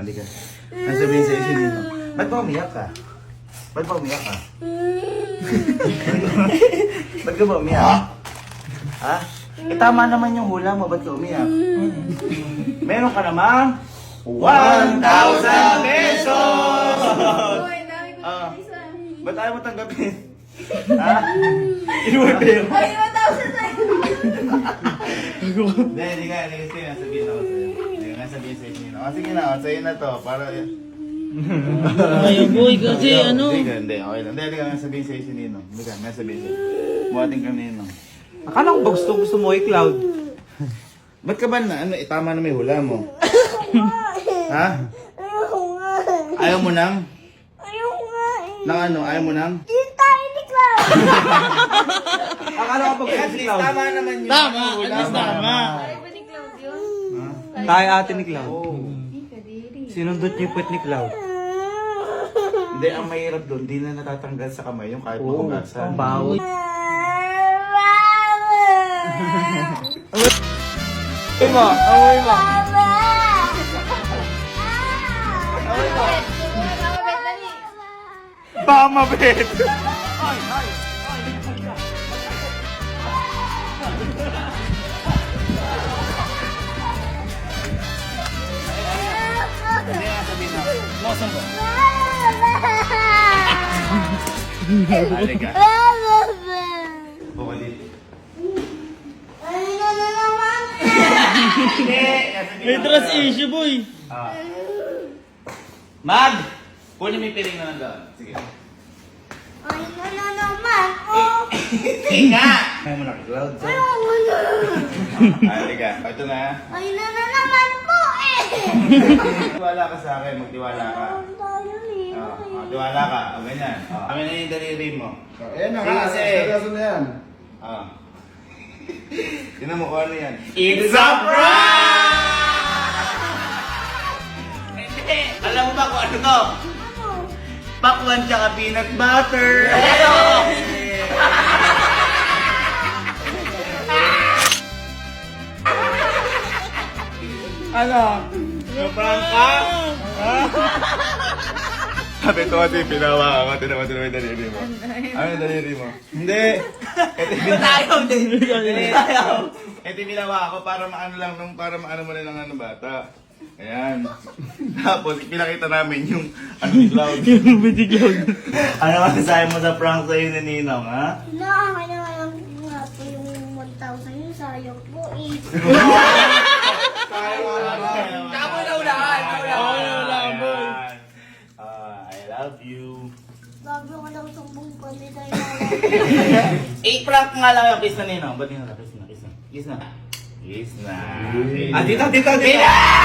Halika. Ang sabihin sa'yo si Ninong. Ba't ba umiyak ka? Ba't ba umiyak ka? Ba't ka ba umiyak? Ha? Eh tama naman yung hula mo, ba't ka umiyak? Meron ka namang 1,000 pesos! Uy, dami ko Ah. isa. Ba't ayaw mo tanggapin? Ha? Inuwi pa yun. Ay, 1,000 sa'yo. Hindi nga, sige nga, sabihin ako sa'yo. Hindi nga, sabihin sa'yo si Ninong. Sige na, sa'yo na to, para... Ay, boy, kasi ano. Hindi, okay lang. Hindi nga, sabihin sa'yo si Ninong. Hindi ka, may sabihin sa'yo. Buhating ka Ninong. Akala ko ba gusto mo i-cloud? Ba't ka ba na, ano, tama na may hula mo? Ha? Ayoko nga. Ayaw mo nang? Ayoko nga eh. Nang ano, ayaw mo nang? Hindi tayo ni Cloud. Akala ko ba At gusto least, i-cloud? tama naman yun. Tama, Hula at least mo. tama. Tayo ba ni Cloud yun? Ha? Tayo ate ni Cloud. Oo. Hindi ka diri. Sinundot niyo yung puwet ni Cloud. Hindi, ang mahirap doon, di na natatanggal sa kamay yung kahit Oo, mahugasan. bawal. Amoy mo, amoy mo. Mama, bet! Hindi nga sabihin na. Mosan ko. Halika. Buka dito. Hindi! May trust issue, boy. Ah. Mag! Kunin mo yung piling na nandoon. Sige. Hindi nga! Kaya mo naka-cloud. Halika. Ito na. Magtiwala ka sa akin. Magtiwala ka. Tiwala ka. O ganyan. Kami na yung daliri mo. Ayan na Sige, nga, kasi. seryoso na yan. Tignan mo kung ano yan. It's a prank! Hindi! Alam mo ba kung ano to? Pakwan tsaka peanut butter! Ano? Na-prank ka? Sabi ko kasi pinawa ako, tinawa yung daliri mo. Ano yung daliri mo? Hindi! Ito yung pinawa ako para maano lang, para maano mo rin ng ano bata. Ayan. Tapos pinakita namin yung ano ni Cloud. Yung video cloud. Ano masasabi mo sa prank sa'yo ni Ninong, ha? Nakakalaman nga po yung 1,000 yung sayang po eh. Tama na ulaan! Ulaan! I love you. Bago ko lang sumbong ko ni tayo. Prank nga lang yung kiss na Ninong. Ba't Ninong? Kiss na. Kiss na. Kiss na. Ah, dito, dito, dito! Kiss na!